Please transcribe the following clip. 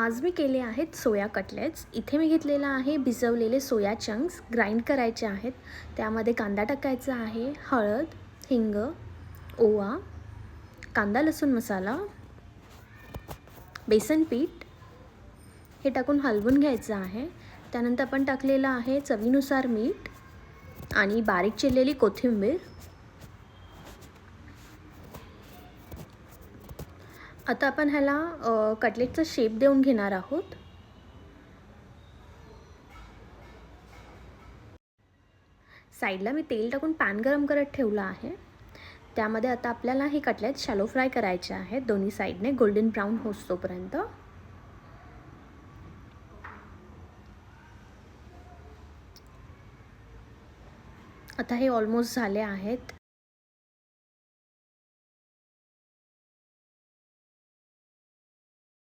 आज मी केले आहेत सोया कटलेट्स. इथे मी घेतलेला आहे भिजवलेले सोया चंक्स ग्राइंड करायचे आहेत. त्यामध्ये कांदा टाकायचा आहे, हळद, हिंग, ओवा, कांदा लसूण मसाला, बेसन पीठ हे टाकून हलवून घ्यायचं आहे. त्यानंतर आपण टाकलेलं आहे चवीनुसार मीठ आणि बारीक चिरलेली कोथिंबीर. आता आपण ह्याला कटलेटचा शेप देऊन घेणार आहोत. साईडला मी तेल टाकून पॅन गरम करत ठेवला आहे. त्यामध्ये आता आपल्याला हे कटलेट शॅलो फ्राय करायचे आहेत दोन्ही साईडने गोल्डन ब्राऊन होईस्तोपर्यंत. आता हे ऑलमोस्ट झाले आहेत.